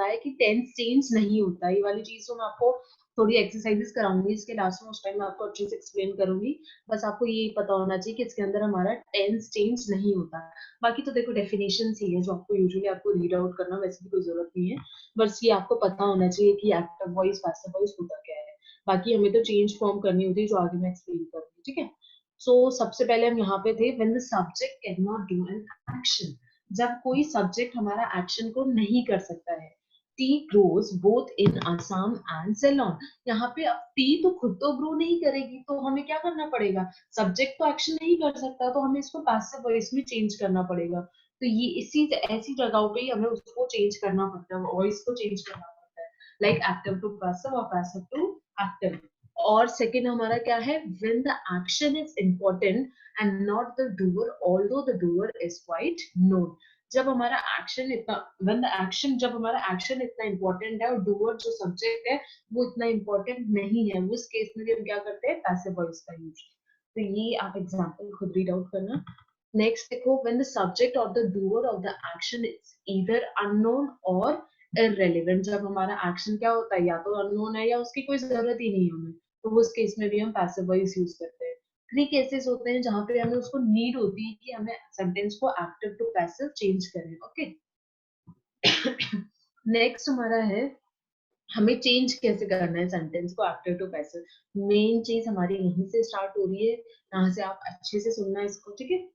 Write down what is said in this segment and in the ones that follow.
बताया कि tense change नहीं होता। ये वाली चीज तो मैं आपको थोड़ी एक्सरसाइजेस कराऊंगी इसके लास्ट में, उस टाइम मैं आपको अच्छे से एक्सप्लेन करूंगी। बस आपको ये पता होना चाहिए कि इसके अंदर हमारा टेंस चेंज नहीं होता। बाकी तो देखो डेफिनेशन ही है जो आपको यूजुअली आपको रीड आउट करना वैसे भी कोई जरूरत नहीं है। बस ये आपको पता होना चाहिए कि एक्टिव वॉइस पैसिव वॉइस होता क्या है। बाकी हमें तो चेंज फॉर्म करनी होती है जो आगे मैं एक्सप्लेन करूंगी, ठीक है। सो सबसे पहले हम यहाँ पे थे when the subject can not do an action, जब कोई सब्जेक्ट हमारा एक्शन को नहीं कर सकता है। Tea grows both in Assam and Ceylon. यहाँ पे अब टी तो खुद तो ग्रो नहीं करेगी, तो हमें क्या करना पड़ेगा, सब्जेक्ट तो एक्शन नहीं कर सकता, तो हमें इसको पैसिव वॉइस में चेंज करना पड़ेगा। तो ये इसी ऐसी जगहों पे ही हमें उसको चेंज करना पड़ता है, वॉइस को चेंज करना पड़ता है, लाइक एक्टिव टू पैसिव और पैसिव टू एक्टिव। और सेकंड हमारा क्या है, when the action is important and not the doer although the doer is quite known. जब हमारा एक्शन इतना, व्हेन द एक्शन, जब हमारा एक्शन इतना इंपॉर्टेंट है और डूअर जो सब्जेक्ट है वो इतना इंपॉर्टेंट नहीं है, उस केस में भी हम क्या करते हैं, पैसिव वॉइस का यूज। तो ये आप एग्जांपल खुद रीड आउट करना। नेक्स्ट देखो, व्हेन द सब्जेक्ट और the doer of the action is either unknown और इररिलेवेंट। जब हमारा एक्शन क्या होता है, या तो अननोन है या उसकी कोई जरूरत ही नहीं है हमें, तो उस केस में भी हम पैसिव वॉइस यूज करते हैं। 3 केसेस होते हैं जहां पे हमें उसको नीड होती है कि हमें सेंटेंस को एक्टिव टू पैसिव चेंज करें, ओके। नेक्स्ट हमारा है, हमें चेंज कैसे करना है सेंटेंस को एक्टिव टू पैसिव। मेन चीज हमारी यहीं से स्टार्ट हो रही है, यहाँ से आप अच्छे से सुनना इसको, ठीक है।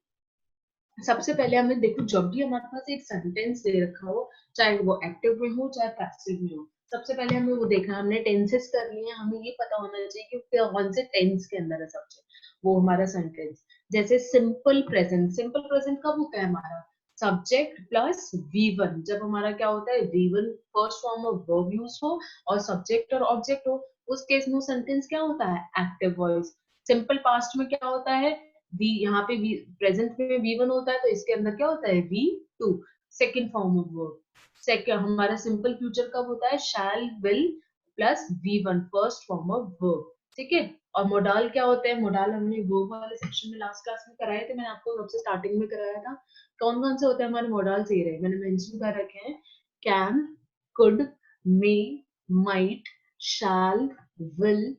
सबसे पहले हमें देखो, जब भी हमारे पास एक सेंटेंस दे रखा हो, चाहे वो एक्टिव में हो चाहे पैसिव में हो, सबसे पहले हमें वो देखना है। हमने टेंसेस कर लिए हैं, हमें ये पता होना चाहिए कि कौन से टेंस के अंदर है सब्जेक्ट, वो हमारा सेंटेंस। जैसे सिंपल प्रेजेंट, सिंपल प्रेजेंट कब होता है हमारा, सब्जेक्ट प्लस V1। जब हमारा क्या होता है, V1 first form of verb use हो और सब्जेक्ट और ऑब्जेक्ट हो, उस केस में सेंटेंस क्या होता है, एक्टिव वॉइस। सिंपल पास्ट में क्या होता है, वी, यहाँ पे प्रेजेंट में V1 होता है, तो इसके अंदर क्या होता है, V2 second form of verb. Second हमारा सिंपल फ्यूचर कब होता है, shall will plus V1 first form of verb, ठीक है। और मोडाल क्या होते हैं, मोडाल हमने वर्ब वाले सेक्शन में लास्ट क्लास में कराए थे, मैंने आपको सबसे स्टार्टिंग में कराया था। कौन कौन से होते हैं हमारे मोडाल्स, ये रहे, मैंने मेंशन कर रखे हैं। Can, could, may, might, shall, will,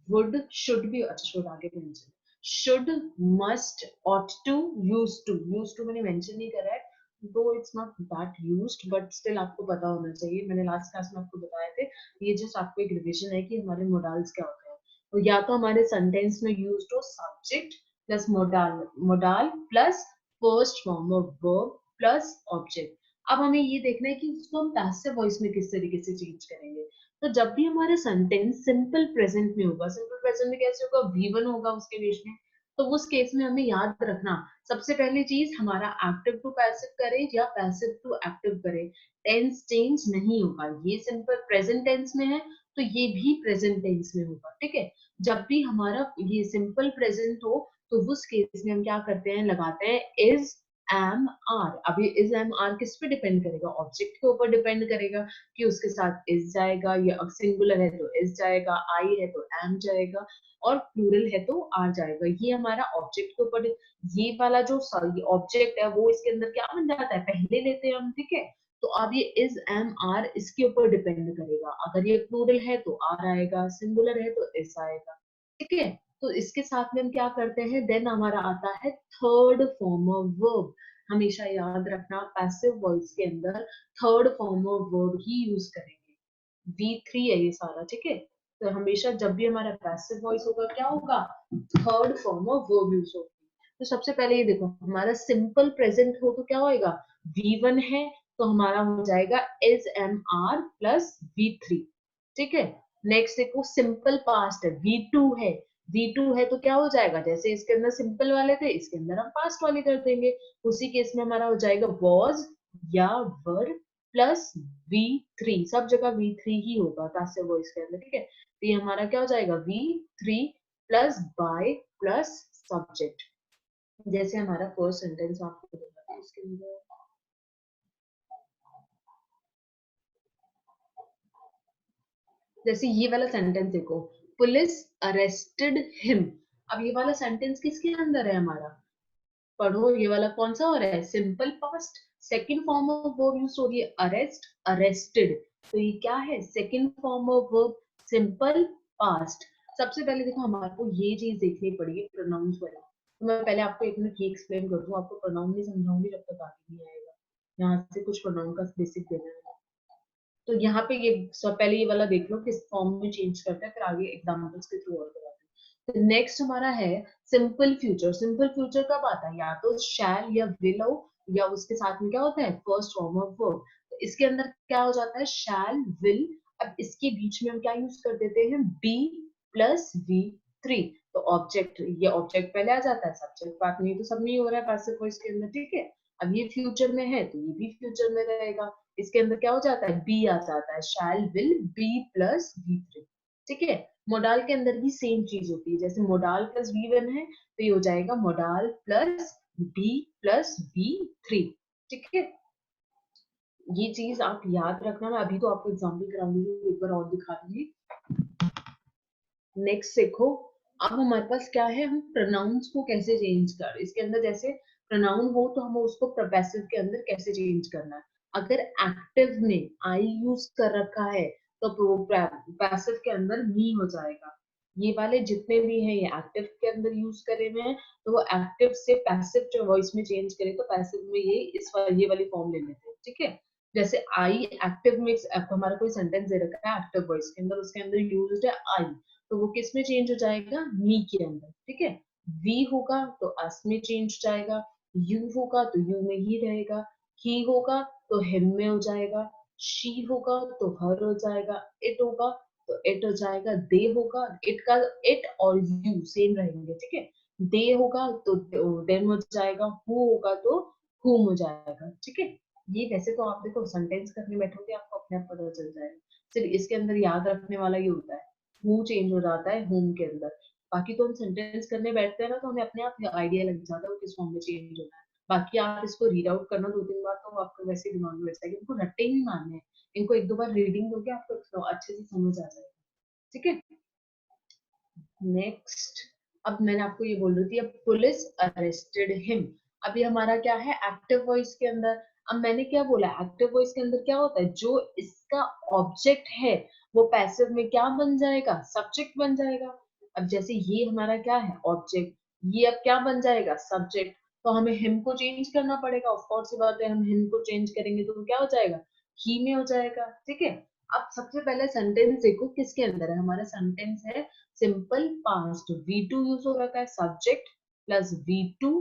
would, should भी, अच्छा शुड आगे mention, should, must, ought to, used to। used to मैंने मेंशन नहीं करा है, though it's not that used, but still आपको पता होना चाहिए, मैंने लास्ट क्लास में आपको बताए थे। ये जस्ट आपको एक रिवीजन है कि हमारे मोडाल्स क्या होते हैं। तो या तो हमारे सेंटेंस में यूज्ड हो subject plus modal, modal plus first form of verb plus object. अब हमें ये देखना है कि उसको हम पैसिव वॉइस में किस तरीके से चेंज करेंगे। तो जब भी हमारा सेंटेंस सिंपल प्रेजेंट में होगा, सिंपल प्रेजेंट में कैसे होगा, V1 होगा उसके बीच में, तो उस केस में हमें याद रखना, सबसे पहली चीज हमारा एक्टिव टू पैसिव करे या पैसिव टू एक्टिव करे, टेंस चेंज नहीं होगा। ये सिंपल प्रेजेंट टेंस में है तो ये भी प्रेजेंट टेंस में होगा, ठीक है। जब भी हमारा ये सिंपल प्रेजेंट हो तो उस केस में हम क्या करते हैं, लगाते हैं इज एम आर। अभी इज एम आर किस पे डिपेंड करेगा, ऑब्जेक्ट के ऊपर डिपेंड करेगा कि उसके साथ इज जाएगा, या सिंगुलर है तो इज जाएगा, आई है तो एम जाएगा, और प्लूरल है तो आर जाएगा। ये हमारा ऑब्जेक्ट के ऊपर, ये वाला जो ऑब्जेक्ट है वो इसके अंदर क्या बन जाता है, पहले लेते हैं हम, ठीक है। तो अब ये इज एम आर इसके ऊपर डिपेंड करेगा, अगर ये प्लूरल है तो आर आएगा, सिंगुलर है तो इज आएगा, ठीक है। तो इसके साथ में हम क्या करते हैं, देन हमारा आता है थर्ड फॉर्म ऑफ वर्ब। हमेशा याद रखना, पैसिव वॉइस के अंदर third form of verb he use करेंगे। V3 है ये सारा, ठीक है। तो हमेशा जब भी हमारा पैसिव वॉइस होगा क्या होगा, third form of verb use होगी। तो सबसे पहले ये देखो, हमारा सिंपल प्रेजेंट हो तो क्या होएगा, V1 है तो हमारा हो जाएगा is am are plus V3, ठीक है। नेक्स्ट देखो, सिंपल पास्ट है, V2 है, V2 है तो क्या हो जाएगा, जैसे इसके अंदर सिंपल वाले थे इसके अंदर हम पास्ट वाले कर देंगे, उसी केस में हमारा हो जाएगा was या were प्लस V3। सब जगह V3 ही होगा पैसिव वॉइस के अंदर, ठीक है। तो ये हमारा क्या हो जाएगा, V3 plus by plus subject. जैसे हमारा फर्स्ट सेंटेंस आपको बताते हैं इसके अंदर, जैसे ये वाला सेंटेंस देखो, पुलिस अरेस्टेड हिम। अब ये वाला सेंटेंस किसके अंदर है हमारा, पढ़ो, ये वाला कौन सा हो रहा है, simple past, second form of verb use हो रही है, अरेस्ट, अरेस्टेड। तो ये क्या है, second form of verb, simple past. सबसे पहले देखो हमारे को ये चीज देखनी पड़ेगी प्रोनाउंस वाला। तो मैं पहले आपको एक मिनट ये एक्सप्लेन कर दूं, आपको प्रोनाउन नहीं समझाऊंगी जब तक आगे नहीं आएगा। यहाँ से कुछ प्रोनाउन का बेसिक देना है। तो यहाँ पे ये सब पहले ये वाला देख लो किस फॉर्म में चेंज करते हैं, फिर आगे एग्जांपल्स के थ्रू और कराते हैं। तो नेक्स्ट हमारा है सिंपल फ्यूचर। सिंपल फ्यूचर कब आता है, या तो शैल या विल हो, या उसके साथ में क्या होता है, फर्स्ट फॉर्म ऑफ वर्ब। तो इसके अंदर क्या हो जाता है, शैल विल। अब इसके बीच में हम क्या यूज कर देते हैं, बी प्लस वी थ्री। तो ऑब्जेक्ट, ये ऑब्जेक्ट पहले आ जाता है, सब्जेक्ट बात नहीं तो सब नहीं हो रहा है पैसिव वॉइस के अंदर, ठीक है। अब ये फ्यूचर में है तो ये भी फ्यूचर में रहेगा। इसके अंदर क्या हो जाता है, बी आ जाता है, shall will be plus V three, ठीक है। मोडाल के अंदर भी सेम चीज होती है, जैसे मोडाल प्लस वी वन है तो ये हो जाएगा modal plus be plus V three, ठीक है। ये चीज आप याद रखना, मैं अभी तो आपको एग्जाम्पल कराऊंगी, एक बार और दिखा दूंगी। नेक्स्ट देखो, अब हमारे पास क्या है, हम प्रोनाउंस को कैसे चेंज कर, इसके अंदर जैसे प्रोनाउन हो तो हम उसको पैसिव के अंदर कैसे चेंज करना है। अगर एक्टिव में आई यूज कर रखा है तो पैसिव के अंदर मी हो जाएगा। ये वाले जितने भी हैं ये एक्टिव के अंदर यूज करे हुए हैं, तो वो एक्टिव से पैसिव जो वॉइस में चेंज करे तो पैसिव में ये वाली फॉर्म ले लेते हैं, ठीक है। जैसे आई एक्टिव में हमारा कोई सेंटेंस दे रखा है एक्टिव वॉइस के अंदर, उसके अंदर यूज है आई, तो वो किस में चेंज हो जाएगा, मी के अंदर, ठीक है। वी होगा तो अस में चेंज हो जाएगा, यू होगा तो यू में ही रहेगा, ही होगा तो हिम में हो जाएगा, शी होगा तो हर हो जाएगा, इट होगा तो इट हो जाएगा, दे होगा, इट का इट और यू सेम रहेंगे, ठीक है। दे होगा तो देम हो जाएगा, हु होगा तो हुम हो जाएगा, ठीक है। ये वैसे तो आप देखो सेंटेंस करने बैठोगे आपको अपने आप पता चल जाएगा, सिर्फ इसके अंदर याद रखने वाला ये होता है, हु चेंज हो जाता है होम के अंदर। बाकी तो हम सेंटेंस करने बैठते हैं ना तो हमें अपने आप आइडिया लग जाता है वो किस फॉर्म में चेंज होना है। बाकी आप इसको रीड आउट करना दो तीन बार तो आपको वैसे दिमाग में बैठ जाएगा, इनको रट्टे नहीं मारने हैं, इनको एक दो बार रीडिंग दोगे आपको अच्छे से समझ आ जाएगा, ठीक है। नेक्स्ट, अब मैंने आपको ये बोल रही थी, अब पुलिस अरेस्टेड हिम। अब ये हमारा क्या है, एक्टिव वॉइस के अंदर। अब मैंने क्या बोला, एक्टिव वॉइस के अंदर क्या होता है, जो इसका ऑब्जेक्ट है वो पैसिव में क्या बन जाएगा, सब्जेक्ट बन जाएगा। अब जैसे ये हमारा क्या है, ऑब्जेक्ट, ये अब क्या बन जाएगा, सब्जेक्ट। तो हमें हिम को चेंज करना पड़ेगा, ऑफ कोर्स बात है, हम हिम को चेंज करेंगे तो क्या हो जाएगा, ही में हो जाएगा, ठीक है। अब सबसे पहले सेंटेंस देखो किसके अंदर है, हमारा सेंटेंस है सिंपल पास्ट, V2 यूज हो रखा है, subject plus V2,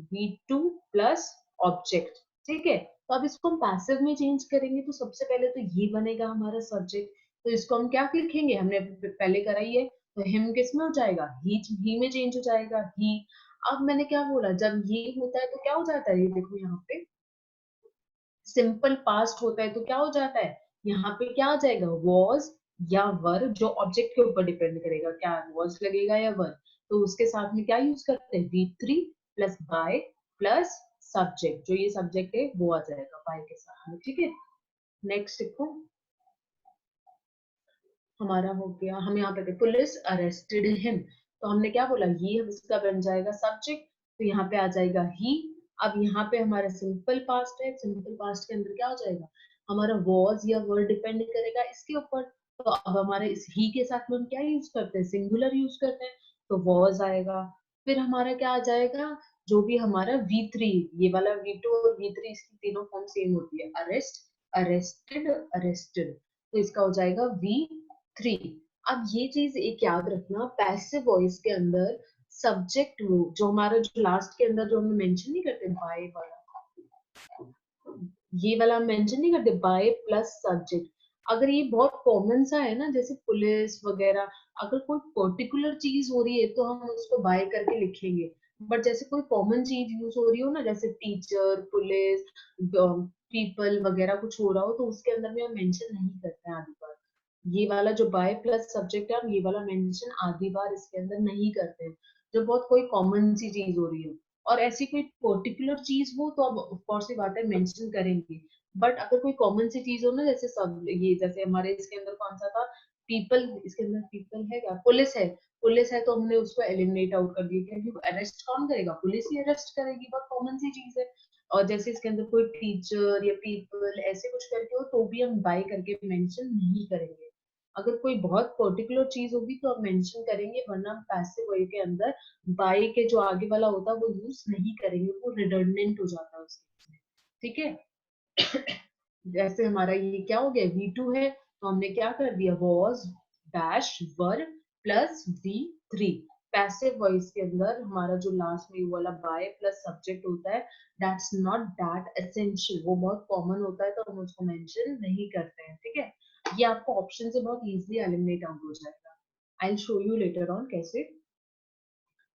V2 plus object, ठीक है। तो अब इसको हम पैसिव में चेंज करेंगे तो सबसे पहले तो ये बनेगा हमारा सब्जेक्ट, तो इसको हम क्या लिखेंगे, हमने पहले कराई है, तो हिम किस में हो जाएगा, ही में चेंज हो जाएगा, ही। अब मैंने क्या बोला, जब ये होता है तो क्या हो जाता है, ये देखो यहाँ पे सिंपल पास्ट होता है तो क्या हो जाता है, यहाँ पे क्या आ जाएगा, वॉज या वर, जो ऑब्जेक्ट के ऊपर डिपेंड करेगा, क्या वॉज लगेगा या वर। तो उसके साथ में क्या यूज करते हैं, we three plus by plus subject, जो ये सब्जेक्ट है वो आ जाएगा बाय के साथ में, ठीक है। नेक्स्ट देखो, हमारा हो गया, हम यहाँ पे थे पुलिस अरेस्टेड हिम, तो हमने क्या बोला, ये इसका बन जाएगा सब्जेक्ट, तो यहाँ पे आ जाएगा ही। अब यहाँ पे हमारा सिंपल पास्ट है, सिंपल पास्ट के अंदर क्या हो जाएगा, हमारा वॉज या वर्ड डिपेंड करेगा इसके ऊपर। तो अब हमारे इस ही के साथ में हम क्या यूज करते हैं, सिंगुलर यूज करते हैं, तो वॉज आएगा। फिर हमारा क्या आ जाएगा, जो भी हमारा V3, ये वाला V2 और V3 इसकी तीनों फॉर्म सेम होती है, अरेस्ट, अरेस्टेड, अरेस्टेड, तो इसका हो जाएगा V3। अब ये चीज एक याद रखना, पैसिव वॉइस के अंदर सब्जेक्ट जो हमारा जो लास्ट के अंदर जो हम मेंशन नहीं करते बाय वाला, ये वाला हम मेंशन नहीं करते, बाय प्लस सब्जेक्ट। अगर ये बहुत कॉमन सा है ना, जैसे पुलिस वगैरह, अगर कोई पर्टिकुलर चीज हो रही है तो हम उसको बाय करके लिखेंगे। बट जैसे कोई कॉमन चीज यूज हो रही हो ना, जैसे टीचर, पुलिस, पीपल वगैरह कुछ हो रहा हो, तो उसके अंदर में हम मेंशन नहीं करते हैं आधी बार। ये वाला जो बाय प्लस सब्जेक्ट है, हम ये वाला मेंशन आधी बार इसके अंदर नहीं करते हैं, जो बहुत कोई कॉमन सी चीज हो रही हो। और ऐसी कोई पर्टिकुलर चीज हो तो अब ऑफ कोर्स ये बात है मेंशन करेंगे। बट अगर कोई कॉमन सी चीज हो ना, जैसे सब ये जैसे हमारे इसके अंदर कौन सा था, पीपल, इसके अंदर पीपल है क्या, पुलिस है, पुलिस है तो हमने उसको एलिमिनेट आउट कर दिया, क्योंकि अरेस्ट कौन करेगा, पुलिस ही अरेस्ट करेगी, बहुत कॉमन सी चीज है। और जैसे इसके अंदर कोई टीचर या पीपल ऐसे कुछ करके हो तो भी हम बाय करके मेंशन नहीं करेंगे। अगर कोई बहुत पर्टिकुलर चीज होगी तो हम मेंशन करेंगे, वरना पैसिव वॉइस के अंदर बाय के जो आगे वाला होता है वो यूज नहीं करेंगे, वो रिडंडेंट हो जाता है उसके। ठीक है। जैसे हमारा ये क्या हो गया, V2 है तो हमने क्या कर दिया, was dash were plus V3। Passive voice के अंदर हमारा जो लास्ट में वाला बाय प्लस सब्जेक्ट होता है, दैट्स नॉट दैट एसेंशियल, वो बहुत कॉमन होता है तो हम उसको मेंशन नहीं करते हैं। ठीक है, ये आपको ऑप्शन से बहुत इजीली एलिमिनेट आउट हो जाएगा। I will show you later on कैसे।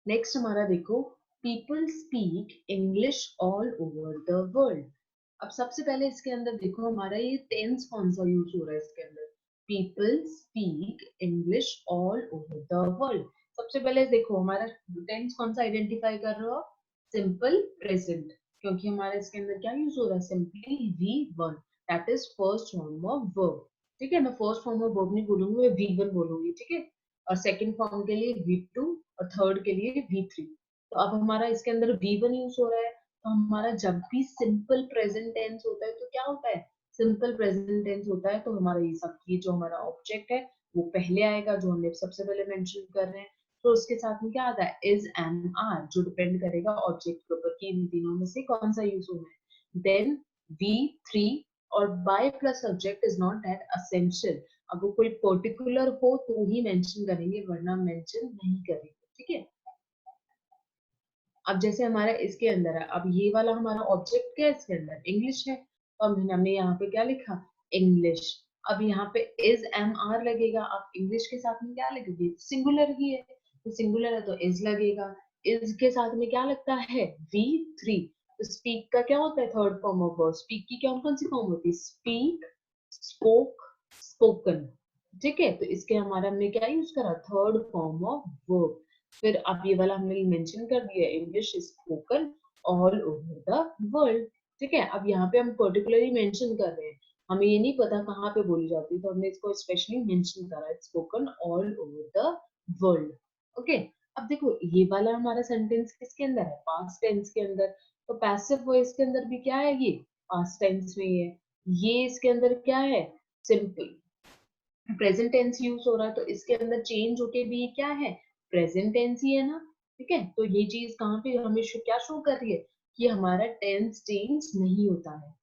नेक्स्ट हमारा देखो, people speak English all over the world. अब सबसे पहले इसके अंदर देखो हमारा ये टेंस कौन सा यूज हो रहा है इसके अंदर, people speak English all over the world. सबसे पहले देखो हमारा टेंस कौन सा आइडेंटिफाई कर रहे हो, सिंपल प्रेजेंट, क्योंकि हमारा इसके अंदर क्या यूज हो रहा है, simply V1, that is first form of verb. ठीक है, मैं फर्स्ट फॉर्म ऑफ वर्ब नहीं बोलूंगी, मैं V1 बोलूंगी। ठीक है, और सेकंड फॉर्म के लिए V2 और थर्ड के लिए V3। तो अब हमारा इसके अंदर V1 यूज हो रहा है, तो हमारा जब भी सिंपल प्रेजेंट टेंस होता है तो क्या होता है, सिंपल प्रेजेंट टेंस होता है तो हमारा ये सब ये जो हमारा ऑब्जेक्ट है वो पहले आएगा, जो हमने सबसे पहले मेंशन कर रहे हैं। तो उसके साथ में क्या आता है, इज एंड आर, जो डिपेंड करेगा ऑब्जेक्ट के ऊपर कि इन तीनों में से कौन सा यूज होना है। देन V3 और by plus subject is not that essential, अगर कोई पर्टिकुलर हो तो ही मेंशन करेंगे, वरना मेंशन नहीं करेंगे। ठीक है, अब जैसे हमारा इसके अंदर है, अब ये वाला हमारा ऑब्जेक्ट क्या है इसके अंदर, इंग्लिश है, तो हमने यहाँ पे क्या लिखा, इंग्लिश। अब यहाँ पे इज एम आर लगेगा, आप इंग्लिश के साथ में क्या लगेगी, सिंगुलर ही है, तो सिंगुलर है तो इज लगेगा। इज के साथ में क्या लगता है, V3। तो स्पीक का क्या होता है, third form of verb, speak की कौन कौन सी फॉर्म होती है, स्पीक, स्पोक, स्पोकन। ठीक है, तो इसके हमारा हमने क्या यूज करा, थर्ड फॉर्म ऑफ वर्ब। फिर अब ये वाला हमने मेंशन कर दिया, English spoken all over the world. ठीक है, अब यहाँ पे हम पर्टिकुलरली मेंशन कर रहे हैं, हमें ये नहीं पता कहाँ पे बोली जाती है, तो हमने इसको स्पेशली मेंशन करा है, spoken all over the world. Okay, अब देखो ये वाला हमारा सेंटेंस किसके अंदर है, पास्ट टेंस के अंदर। तो पैसिव वॉइस के अंदर भी क्या है, ये पास्ट टेंस में ही है। ये इसके अंदर क्या है, सिंपल प्रेजेंट टेंस यूज हो रहा है, तो इसके अंदर चेंज होके भी ये क्या है, प्रेजेंट टेंस ही है ना। ठीक है, तो ये चीज कहाँ पे हमें क्या शो कर रही है, कि हमारा टेंस चेंज नहीं होता है।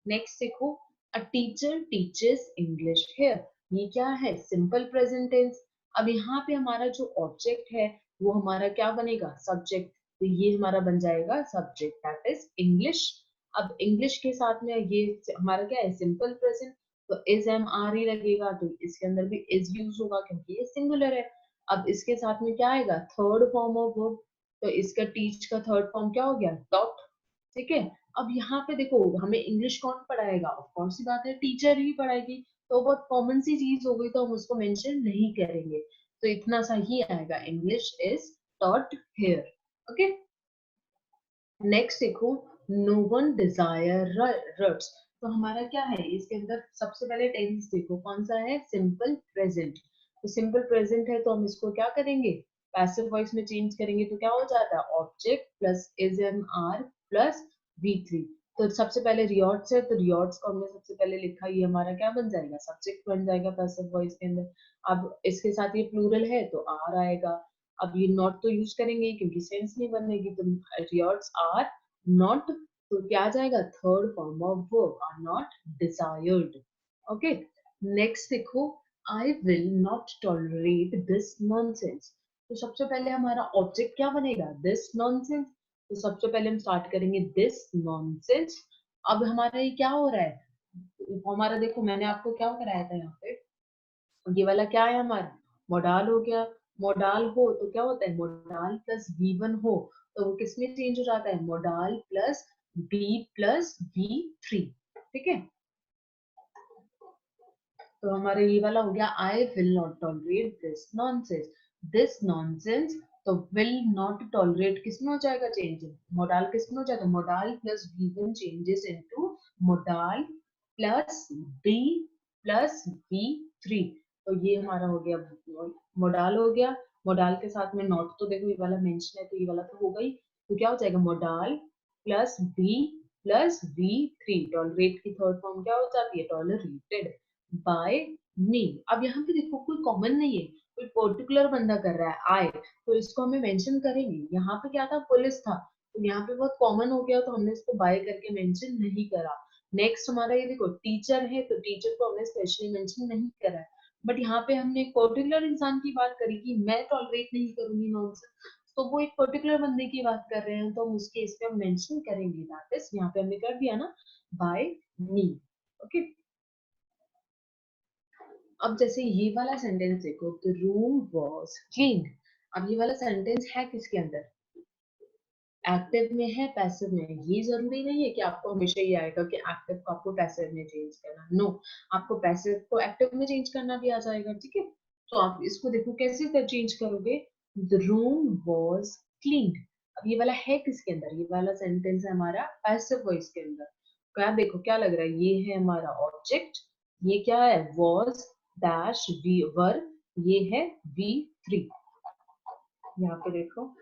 नेक्स्ट देखो, a teacher teachers English here, ये क्या है, सिंपल प्रेजेंट टेंस। अब यहाँ पे हमारा जो ऑब्जेक्ट है वो हमारा क्या बनेगा, सब्जेक्ट, तो ये हमारा बन जाएगा सब्जेक्ट, दैट इज इंग्लिश। अब इंग्लिश के साथ में ये हमारा क्या है, सिंपल प्रेजेंट, तो इज एम आर ही लगेगा, तो इसके अंदर भी इज यूज होगा क्योंकि ये सिंगुलर है। अब इसके साथ में क्या आएगा, थर्ड फॉर्म ऑफ वर्ब, तो इसका टीच का थर्ड फॉर्म क्या हो गया, टॉट। ठीक है, अब यहाँ पे देखो हमें इंग्लिश कौन पढ़ाएगा, ऑफ कोर्स सी बात है टीचर ही पढ़ाएगी, तो बहुत कॉमन सी चीज हो गई तो हम उसको मेंशन नहीं करेंगे, तो इतना सा ही आएगा, English is taught here. Okay, next देखो, नो वन डिजायर रट्स, तो हमारा क्या है इसके अंदर, सबसे पहले टेंस देखो कौन सा है, सिंपल प्रेजेंट। तो सिंपल प्रेजेंट है तो हम इसको क्या करेंगे, पैसिव वॉइस में चेंज करेंगे, तो क्या हो जाता है, object plus is am are plus V3। तो सबसे पहले रियॉर्ड्स है, तो रियॉर्ड्स को हमने सबसे पहले लिखा, ये हमारा क्या बन जाएगा, सब्जेक्ट बन जाएगा पैसिव वॉइस के अंदर। अब इसके साथ ये प्लूरल है तो आर आएगा। अब ये नॉट तो यूज करेंगे क्योंकि सेंस नहीं बनेगी, तो रियॉर्ड्स आर नॉट, तो क्या आ जाएगा, third form of verb, are not desired. Okay, next देखो, I will not tolerate this nonsense. तो सबसे पहले हमारा ऑब्जेक्ट क्या बनेगा, दिस नॉनसेंस, तो सबसे पहले हम स्टार्ट करेंगे दिस नॉनसेंस। अब हमारा ये क्या हो रहा है, हमारा देखो मैंने आपको क्या कराया था यहाँ पे, ये वाला क्या है हमारा, मोडाल हो गया। मोडाल हो तो क्या होता है, मोडाल प्लस V1 हो तो वो किसमें चेंज हो जाता है, modal plus B plus V3। ठीक है, तो हमारा ये वाला हो गया, आई will not tolerate this nonsense. This nonsense, तो विल नॉट टॉलरेट किसमें हो जाएगा चेंज, मोडाल किसमें हो जाएगा, modal plus V1 changes into modal plus B plus V3। तो ये हमारा हो गया, मोडाल हो गया। मोडाल के साथ में नॉट तो देखो ये वाला मेंशन है तो ये वाला तो हो गई, तो क्या हो जाएगा, modal plus B plus V3। Tolerate की थर्ड फॉर्म क्या हो जाती है? टॉलरेटेड बाय मी। अब यहाँ पे देखो कोई कॉमन नहीं है, कोई पर्टिकुलर बंदा कर रहा है आई, तो इसको हमें मेंशन करेंगे। यहाँ पे क्या था? पुलिस था, तो यहाँ पे बहुत कॉमन हो गया, तो हमने इसको बाय करके मेंशन नहीं करा। नेक्स्ट हमारा ये देखो टीचर है, तो टीचर को हमने स्पेशली मेंशन नहीं करा है, बट यहाँ पे हमने एक पर्टिकुलर इंसान की बात करी कि मैं टॉलरेट नहीं करूंगी नॉनसेंस, तो वो एक पर्टिकुलर बंदे की बात कर रहे हैं, तो हम उसके इस पे हम मेंशन करेंगे। दैट इज यहाँ पे हमने कर दिया ना, बाय मी। ओके, अब जैसे ये वाला सेंटेंस देखो, द रूम वाज क्लीन्ड। अब ये वाला सेंटेंस है किसके अंदर? एक्टिव में है, पैसिव में है? ये जरूरी नहीं है कि आपको हमेशा ये आएगा कि एक्टिव को आपको पैसिव में चेंज करना। नो, आपको पैसिव को एक्टिव में चेंज करना भी आ जाएगा। ठीक है, तो आप इसको देखो कैसे चेंज करोगे। The room was cleaned. अब ये वाला है किसके अंदर? ये वाला सेंटेंस है हमारा पैसिव वॉइस के अंदर। क्या देखो क्या लग रहा है? ये है हमारा ऑब्जेक्ट, ये क्या है? वाज डैश वी वर, ये है V3। यहाँ पे देखो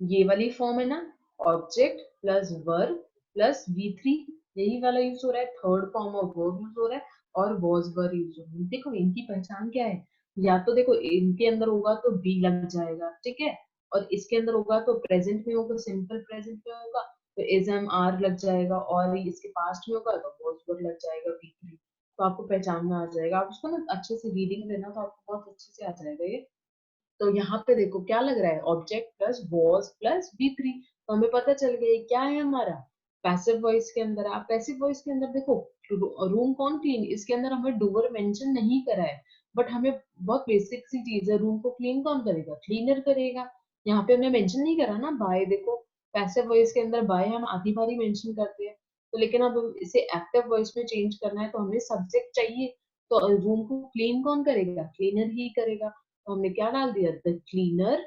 ये वाली फॉर्म है ना, object plus verb plus V3, यही वाला यूज हो रहा है। Third form of verb use हो रहा है और वॉज वर यूज हो रहा है। देखो इनकी पहचान क्या है? या तो देखो इनके अंदर होगा तो बी लग जाएगा, ठीक है, और इसके अंदर होगा तो प्रेजेंट में होगा, सिंपल प्रेजेंट में होगा तो इज एम आर लग जाएगा, और इसके पास्ट में होगा तो वॉज वर लग जाएगा V3। तो आपको पहचान में आ जाएगा। आप उसको ना अच्छे से रीडिंग देना तो आपको बहुत अच्छे से आ जाएगा ये। तो यहाँ पे देखो क्या लग रहा है? Object plus was plus V3, तो हमें पता चल गया ये क्या है हमारा पैसिव वॉइस के अंदर। आप पैसिव वॉइस के अंदर देखो, रूम कौन क्लीन, इसके अंदर हमें डूअर मेंशन नहीं करा है, बट हमें बहुत बेसिक सी चीज है, रूम को क्लीन कौन करेगा? क्लीनर करेगा। यहाँ पे हमने मेंशन नहीं करा ना बाय। देखो पैसिव वॉइस के अंदर बाय हम आधी बारी मेंशन करते हैं, तो लेकिन अब इसे एक्टिव वॉइस में चेंज करना है तो हमें सब्जेक्ट चाहिए, तो रूम को क्लीन कौन करेगा? क्लीनर ही करेगा। तो हमने क्या डाल दिया? The cleaner.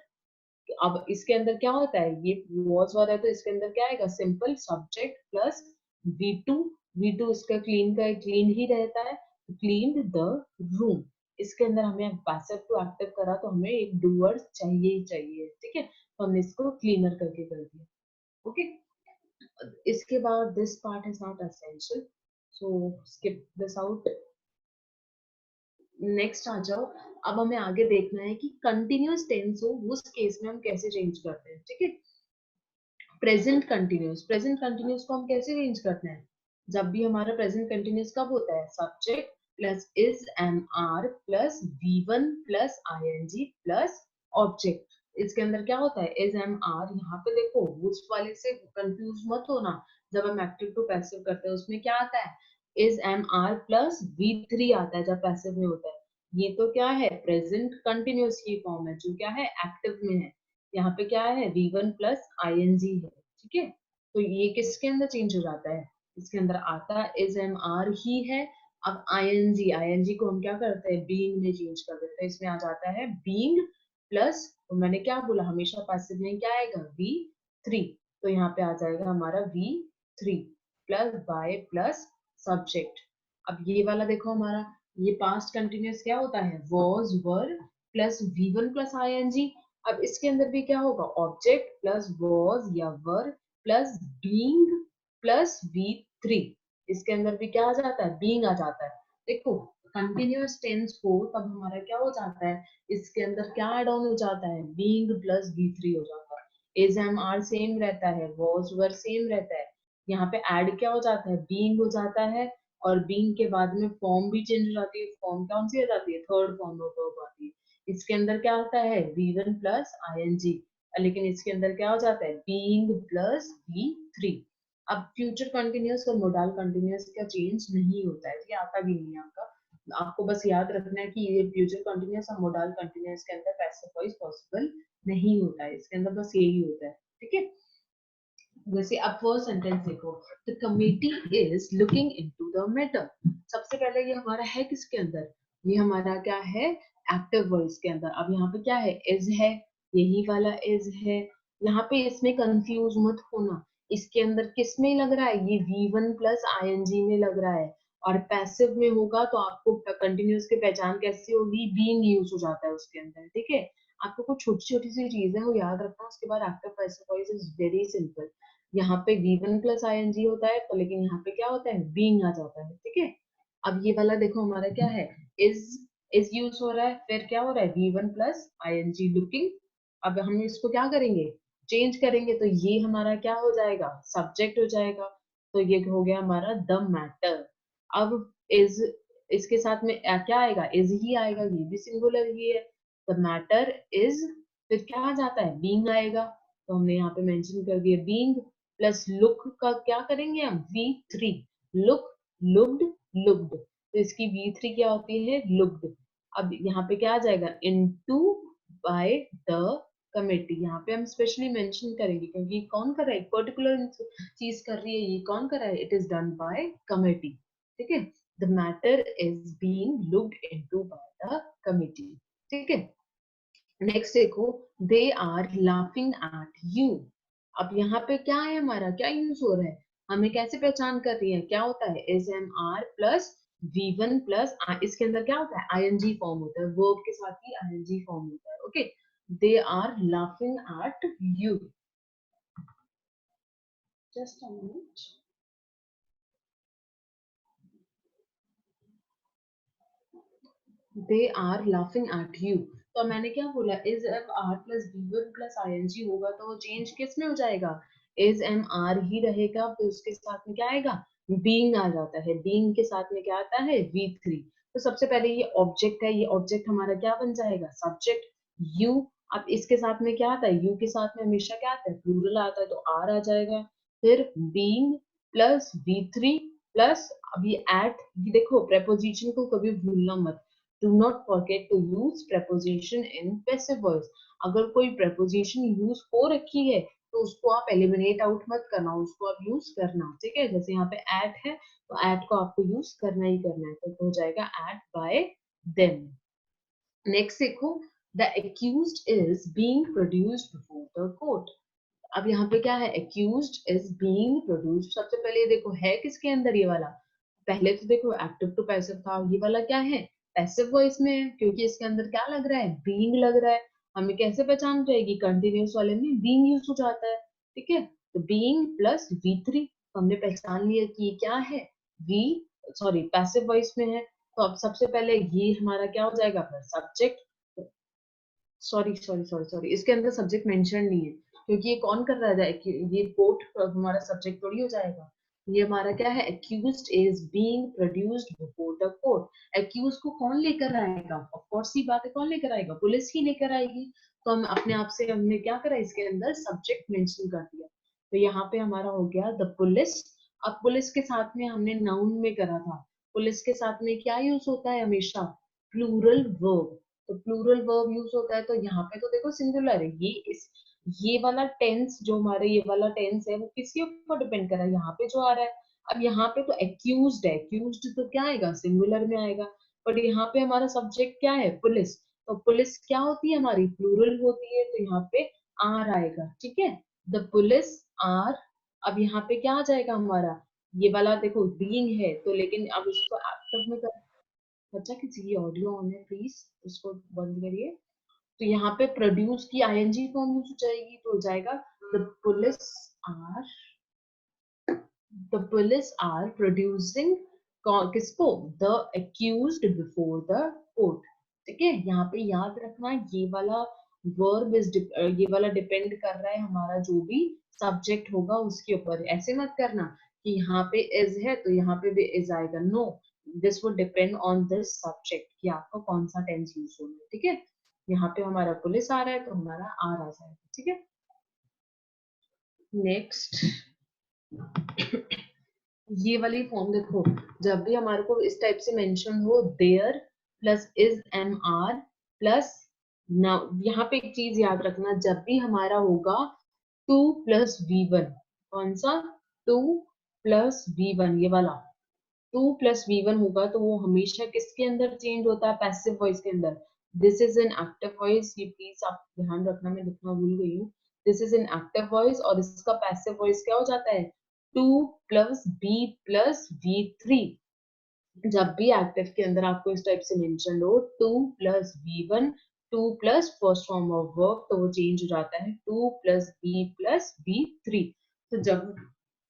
अब इसके अंदर क्या होता है? ये वॉज वाला है तो इसके अंदर क्या आएगा? Simple subject plus V2। V2 इसका क्लीन का क्लीन ही रहता है, क्लीन द रूम। इसके अंदर हमें पैसिव टू एक्टिव करा तो हमें एक डूअर चाहिए ही चाहिए, ठीक है, तो हमने इसको क्लीनर करके कर दिया। ओके, इसके बाद this part is not essential, so skip this out. Next आ जाओ। अब हमें आगे देखना है कि कंटिन्यूअस टेंस हो उस केस में हम कैसे चेंज करते हैं, ठीक है। प्रेजेंट कंटिन्यूअस, प्रेजेंट कंटिन्यूअस को हम कैसे चेंज करते हैं? जब भी हमारा प्रेजेंट कंटिन्यूअस कब होता है? Subject plus is am are plus V1 plus ING plus object. इसके अंदर क्या होता है? Is am are. यहाँ पे देखो उस वाले से कंफ्यूज मत होना, जब हम एक्टिव टू पैसिव करते हैं उसमें क्या आता है? Is am are plus V3 आता है जब पैसिव में होता है। ये तो क्या है? प्रेजेंट कंटिन्यूअस की फॉर्म है जो क्या है? एक्टिव में है। यहाँ पे क्या है? V1 प्लस ING है, ठीक है। तो ये किसके अंदर चेंज हो जाता है? इसके अंदर आता है इज एम आर ही है। अब ING को हम क्या करते हैं? बीइंग में चेंज कर देते हैं। इसमें आ जाता है बीइंग प्लस, तो मैंने क्या बोला, हमेशा पैसिव में क्या आएगा? V3। तो यहाँ पे आ जाएगा हमारा V3 plus by plus subject. अब ये वाला देखो हमारा, ये पास्ट कंटिन्यूअस क्या होता है? Was were plus V1 plus ING। अब इसके अंदर भी क्या होगा? ऑब्जेक्ट प्लस वॉज या वर प्लस बीइंग प्लस V3। इसके अंदर भी क्या आ जाता है? बीइंग आ जाता है। देखो कंटिन्यूअस टेंस हो तब हमारा क्या हो जाता है? इसके अंदर क्या एड ऑन हो जाता है? बीइंग प्लस V3 हो जाता है। इज एम आर सेम रहता है, वॉज वर सेम रहता है। यहाँ पे ऐड क्या हो जाता है? बीइंग हो जाता है, और बीइंग के बाद में फॉर्म भी चेंज हो जाती है। फॉर्म कौन सी हो जाती है? थर्ड फॉर्म ऑफ वर्ब आती है। इसके अंदर क्या होता है? V1 प्लस ING, लेकिन इसके अंदर क्या हो जाता है? Being plus V3। अब फ्यूचर कंटिन्यूअस और मोडाल कंटिन्यूअस का चेंज नहीं होता है, ये आता भी नहीं है आपका। आपको बस याद रखना है कि ये फ्यूचर कंटिन्यूअस और मोडाल कंटिन्यूअस के अंदर पैसिव वॉइस पॉसिबल नहीं होता है, इसके अंदर बस यही होता है, ठीक है। जैसे अब फर्स्ट सेंटेंस देखो, the committee is looking into the matter. सबसे पहले ये हमारा है किसके अंदर? ये हमारा क्या है? एक्टिव वॉइस के अंदर। अब यहाँ पे क्या है? इज है, यही वाला इज है। यहाँ पे इसमें कंफ्यूज मत होना, इसके अंदर किस में लग रहा है? ये V1 प्लस ING में लग रहा है, और पैसिव में होगा तो आपको कंटिन्यूअस की पहचान कैसी होगी? बीइंग यूज हो जाता है उसके अंदर, ठीक है। आपको कुछ छोटी छोटी सी चीजें वो याद रखना, उसके बाद active passive voice is very simple. यहाँ पे V1 प्लस ING होता है, तो लेकिन यहाँ पे क्या होता है, बीइंग आ जाता है, ठीक है। अब ये वाला देखो हमारा क्या है, इज यूज हो रहा है, फिर क्या हो रहा है, V1 प्लस ING लुकिंग। अब हम इसको क्या करेंगे, चेंज करेंगे, तो ये हमारा क्या हो जाएगा, सब्जेक्ट हो जाएगा। तो ये हो गया हमारा द मैटर। अब इज, इसके साथ में क्या आएगा, इज ही आएगा, ये भी सिंगुलर ही है। द मैटर इज, फिर क्या आ जाता है, बीइंग आएगा, तो हमने यहाँ पे मेंशन कर दिया बीइंग। प्लस लुक का क्या करेंगे हम, V3, लुक, लुक्ड, लुक्ड, तो इसकी V3 क्या होती है, लुक्ड। अब यहाँ पे क्या आ जाएगा, इनटू बाय द कमेटी। यहाँ पे हम स्पेशली मेंशन करेंगे क्योंकि कौन कर रहा है, पर्टिकुलर चीज कर रही है, ये कौन कर रहा है, it is done by committee, ठीक है। The matter is being looked into by the committee, ठीक है। नेक्स्ट देखो, they are laughing at you. अब यहाँ पे क्या है, हमारा क्या यूज हो रहा है, हमें कैसे पहचान कर रही है, क्या होता है, is am are plus V1 plus, इसके अंदर क्या होता है, ING फॉर्म होता है, वर्ब के साथ ही ING फॉर्म होता है, okay. They are laughing at you, just a minute. They are laughing at you, तो मैंने क्या बोला, is am are plus V1 plus ING होगा, तो वो चेंज किस में हो जाएगा, इज एम आर ही रहेगा, फिर उसके साथ में क्या आएगा, बीइंग आ जाता है, बीइंग के साथ में क्या आता है, V3। तो सबसे पहले ये ऑब्जेक्ट है, ये ऑब्जेक्ट हमारा क्या बन जाएगा, सब्जेक्ट, यू। अब इसके साथ में क्या आता है, यू के साथ में हमेशा क्या आता है, प्लूरल आता है, तो आर आ जाएगा। फिर बीइंग प्लस V3 प्लस, अभी एट, ये देखो प्रेपोजिशन को कभी भूलना मत, do not forget to use preposition in passive voice। अगर कोई preposition यूज हो रखी है तो उसको आप एलिमिनेट आउट मत करना, उसको आप यूज करना, ठीक है। जैसे यहाँ पे at है, तो at को आपको यूज करना ही करना है, तो हो जाएगा at by them। नेक्स्ट देखो, the accused is being produced before the court। अब यहाँ पे क्या है, accused is being produced, सबसे पहले ये देखो है किसके अंदर ये वाला, पहले तो देखो एक्टिव टू पैसिव था, ये वाला क्या है, पैसिव वॉइस में है, क्योंकि इसके अंदर क्या लग रहा है, बीइंग लग रहा है। हमें कैसे पहचान जाएगी, कंटिन्यूस वाले में बीइंग यूज हो जाता है, ठीक है। तो बीइंग प्लस V3, तो हमने पहचान लिया कि ये क्या है, वी, सॉरी पैसिव वॉइस में है। तो अब सबसे पहले ये हमारा क्या हो जाएगा, subject, sorry sorry sorry sorry, इसके अंदर सब्जेक्ट मेंशन नहीं है, क्योंकि ये कौन कर रहा है, ये कोर्ट हमारा सब्जेक्ट थोड़ी हो जाएगा। ये हमारा क्या है, accused is being produced before the court। accused को कौन लेकर आएगा, ऑफ कोर्स ही बात है, कौन लेकर आएगा, पुलिस ही लेकर आएगी। तो हम अपने आप से हमने क्या करा, इसके अंदर सब्जेक्ट मेंशन कर दिया, तो यहाँ पे हमारा हो गया द पुलिस। अब पुलिस के साथ में हमने नाउन में करा था, पुलिस के साथ में क्या यूज होता है हमेशा, प्लूरल वर्ब। तो प्लूरल वर्ब यूज होता है, तो यहाँ पे तो देखो सिंगुलर है, ये वाला टेंस जो हमारे ये वाला टेंस है वो किसके ऊपर डिपेंड कर रहा है, यहाँ पे जो आ रहा है। अब यहाँ पे तो एक्यूज्ड है, एक्यूज्ड तो क्या आएगा, सिंगुलर में आएगा। बट यहाँ पे हमारा सब्जेक्ट क्या है, पुलिस, तो पुलिस क्या होती है हमारी, प्लूरल होती है, तो यहाँ पे आर आएगा, ठीक है। The police are. अब यहाँ पे क्या आ जाएगा हमारा, ये वाला देखो बीइंग है, तो लेकिन अब इसको एक्टिव में कर, बच्चा किसी की ऑडियो ऑन है प्लीज, उसको बंद करिए। तो यहाँ पे प्रोड्यूस की ING फॉर्म यूज हो जाएगी, तो हो जाएगा the police are, the police are producing किसको, the accused before the court, ठीक है। यहाँ पे याद रखना ये वाला वर्ब इज, ये वाला डिपेंड कर रहा है हमारा जो भी सब्जेक्ट होगा उसके ऊपर, ऐसे मत करना कि यहाँ पे इज है तो यहाँ पे भी इज आएगा, no, this would depend on this subject कि आपको कौन सा टेंस यूज होना है, ठीक है। यहाँ पे हमारा पुलिस आ रहा है तो हमारा आर आ जाएगा, ठीक है। नेक्स्ट, ये वाली फॉर्म देखो, जब भी हमारे को इस टाइप से मेंशन हो, there plus is am are plus, now यहाँ पे एक चीज याद रखना, जब भी हमारा होगा 2 + V1, कौन सा, 2 + V1, ये वाला 2 + V1 होगा, तो वो हमेशा किसके अंदर चेंज होता है, पैसिव वॉइस के अंदर। This is an active voice, ये प्लीज आप ध्यान रखना, मैं लिखना भूल गई हूँ। This is an active voice और इसका पैसिव वॉइस क्या हो जाता है, 2 + B + V3। जब भी एक्टिव के अंदर आपको इस टाइप से मेंशन हो, 2 + V1, 2 + first form of verb, तो वो चेंज हो जाता है 2 + B + V3। तो जब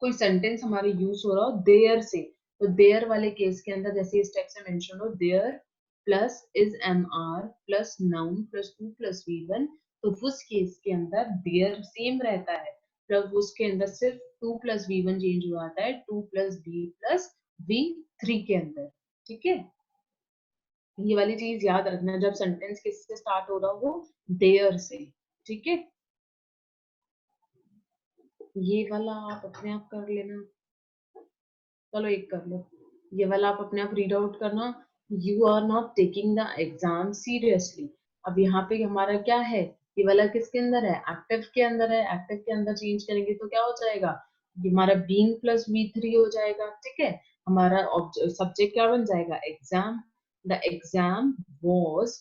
कोई सेंटेंस हमारे यूज हो रहा हो देयर से, तो देयर वाले केस के अंदर जैसे इस टेक्स्ट में मेंशन हो there plus is am are plus noun plus to plus V one, तो उस केस के अंदर देयर सेम रहता है, जब उसके अंदर सिर्फ to plus V one change हो जाता है टू प्लस वी थ्री के अंदर। ठीक है, ये वाली चीज याद रखना जब सेंटेंस किससे स्टार्ट हो रहा हो, देयर से। ठीक है, ये वाला आप अपने आप कर लेना। चलो एक कर लो, ये वाला आप अपने आप रीड आउट करना। You are not taking the exam seriously. अब यहाँ पे हमारा क्या है, ये वाला किसके अंदर है, एक्टिव के अंदर है। एक्टिव के अंदर चेंज करेंगे तो क्या हो जाएगा, ये हमारा बीइंग प्लस वी थ्री हो जाएगा। ठीक है, हमारा सब्जेक्ट क्या बन जाएगा, एग्जाम। द एग्जाम वॉज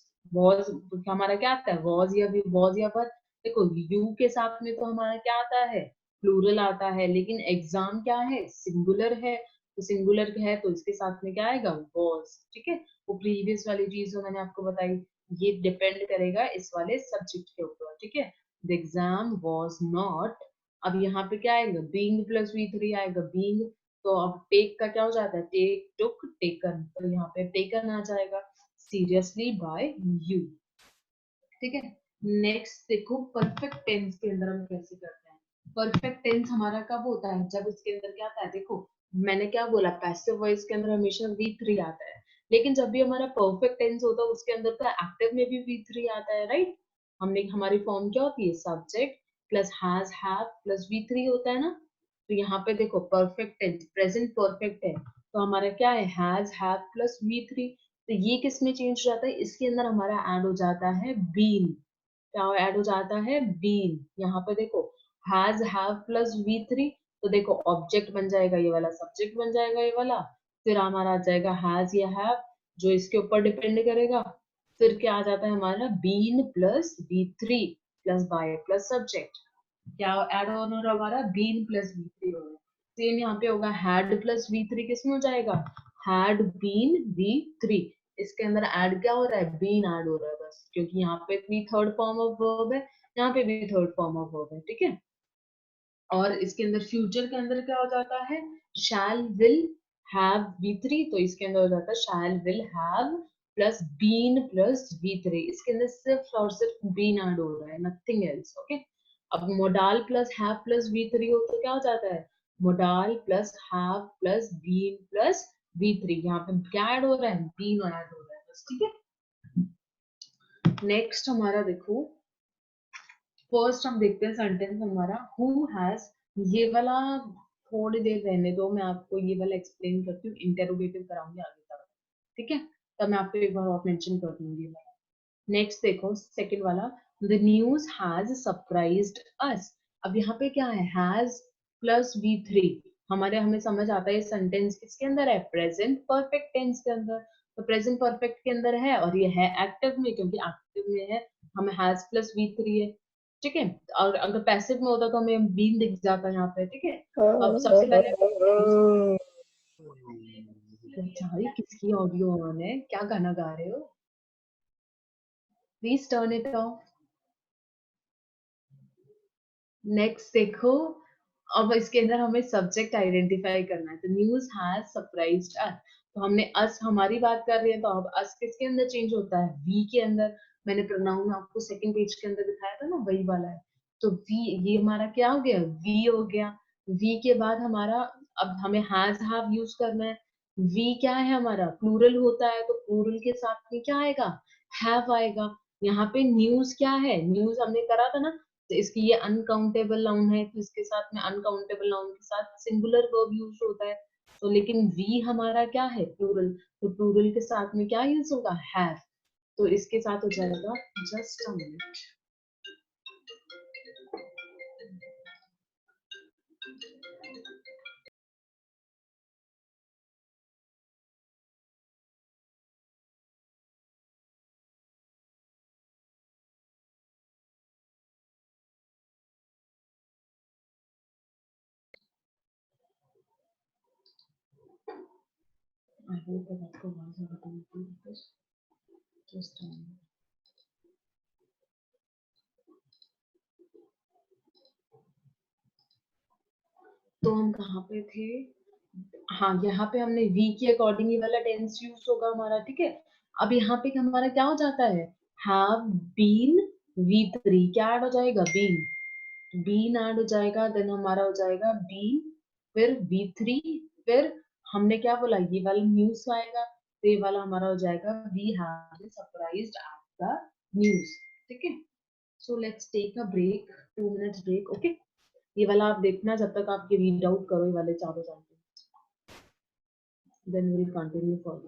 हमारा क्या आता है, वॉज या पर देखो यू के साथ में तो हमारा क्या आता है, प्लूरल आता है, लेकिन एग्जाम क्या है, सिंगुलर है। तो सिंगुलर है तो इसके साथ में क्या आएगा, वॉज। ठीक है, वो प्रीवियस वाली चीज जो मैंने आपको बताई, ये डिपेंड करेगा इस वाले सब्जेक्ट के ऊपर। ठीक है, द एग्जाम वॉज नॉट, अब यहाँ पे क्या आएगा, बीइंग प्लस वी थ्री आएगा, बीइंग। तो अब टेक का क्या हो जाता है, टेक टुक टेकन, तो यहाँ पे टेकन आ जाएगा सीरियसली बाय यू। ठीक है, नेक्स्ट देखो परफेक्ट टेंस के अंदर हम कैसे करते हैं। परफेक्ट टेंस हमारा कब होता है, जब उसके अंदर क्या आता है, देखो मैंने क्या बोला, पैसिव वॉइस के अंदर हमेशा वी थ्री आता है, लेकिन जब भी हमारा परफेक्ट टेंस होता है उसके अंदर तो एक्टिव में भी वी थ्री आता है, राइट। हमने हमारी फॉर्म क्या होती है, subject plus has have plus V three होता है ना। तो यहाँ पे देखो परफेक्ट टेंस प्रेजेंट परफेक्ट है, तो हमारा क्या है, has have plus V three. तो ये किस में चेंज हो जाता है, इसके अंदर हमारा ऐड हो जाता है बीन। क्या ऐड हो जाता है, बीन। यहाँ पे देखो has have plus V three, तो देखो ऑब्जेक्ट बन जाएगा ये वाला, सब्जेक्ट बन जाएगा ये वाला, फिर हमारा आ जाएगा हैज या हैव जो इसके ऊपर डिपेंड करेगा, फिर क्या आ जाता है हमारा been plus V three plus by plus subject. क्या ऐड ऑन हो रहा है हमारा, बीन प्लस वी थ्री हो रहा है। सेम यहाँ पे होगा हैड प्लस वी थ्री, किसमें हो जाएगा, हैड बीन वी थ्री। इसके अंदर ऐड क्या हो रहा है, बीन ऐड हो रहा है बस, क्योंकि यहाँ पे भी थर्ड फॉर्म ऑफ वर्ब है, यहाँ पे भी थर्ड फॉर्म ऑफ वर्ब है। ठीक है, और इसके अंदर फ्यूचर के अंदर क्या हो जाता है, shall will have V three, तो इसके अंदर हो जाता है shall will have plus been plus V three. इसके अंदर सिर्फ और सिर्फ बीन ऐड हो रहा है, नथिंग एल्स। ओके, अब modal plus have plus V three हो तो क्या हो जाता है, modal plus have plus been plus V three. यहाँ पे क्या ऐड हो रहा है, बीन ऐड हो रहा है बस। ठीक है, नेक्स्ट हमारा देखो, फर्स्ट हम देखते हैं सेंटेंस हमारा हु हैज, ये वाला थोड़ी देर रहने दो, मैं आपको ये वाला एक्सप्लेन करती हूँ, इंटेरोगेटिव कराऊंगी आगे तक। ठीक है, तब मैं आपको एक बार और मेंशन कर दूंगी वाला। नेक्स्ट देखो सेकंड वाला, द न्यूज हैज सरप्राइज्ड अस। अब यहाँ पे क्या है, हैज प्लस वी थ्री, हमारे हमें समझ आता है ये सेंटेंस किसके अंदर है, प्रेजेंट परफेक्ट टेंस के अंदर। तो प्रेजेंट परफेक्ट के अंदर है और ये है एक्टिव में, क्योंकि एक्टिव में है, हमें हैज प्लस वी थ्री है। ठीक है, और अगर पैसिव में होता तो हमें बीन दिख जाता यहाँ पे। ठीक है, अब सबसे पहले बेचारी किसकी ऑडियो ऑन है, क्या गाना गा रहे हो, please turn it of. Next देखो, अब इसके अंदर हमें सब्जेक्ट आइडेंटिफाई करना है, तो न्यूज हैज सरप्राइज्ड अस, तो हमने अस हमारी बात कर रहे हैं, तो अब अस किसके अंदर चेंज होता है, वी के अंदर। मैंने प्रोनाउन आपको सेकंड पेज के अंदर दिखाया था ना, वही वाला है। तो वी, ये हमारा क्या हो गया, वी हो गया। वी के बाद हमारा, अब हमें हैज हैव यूज करना है। वी क्या है हमारा, प्लूरल होता है, तो प्लूरल के साथ में क्या आएगा, हैव आएगा। यहाँ पे न्यूज क्या है, न्यूज हमने करा था ना, तो इसकी ये अनकाउंटेबल नाउन है, तो इसके साथ में अनकाउंटेबल नाउन के साथ सिंगुलर वर्ब यूज होता है। तो लेकिन वी हमारा क्या है, प्लूरल, तो प्लूरल के साथ में क्या यूज होगा, हैव। तो इसके साथ हो जाएगा, just a minute, I hope that आपको आवाज आ रही है, जस्ट अ मिनट। पे थे? हाँ, यहाँ पे हमने वी के अकॉर्डिंग ये वाला टेंस यूज होगा हमारा, ठीक है। अब यहाँ पे हमारा क्या हो जाता है, हैव बीन V3 क्या ऐड हो जाएगा, बीन ऐड हो जाएगा, देन हमारा हो जाएगा बीन, फिर V3, फिर हमने क्या बोला, ये वाला न्यूज आएगा, तो ये वाला हमारा हो जाएगा we have been surprised at the news, ठीक है। So let's take a break, 2 minutes break, okay. ये वाला आप देखना जब तक आप ये रीड आउट करो ये वाले चारों sentence, then will continue for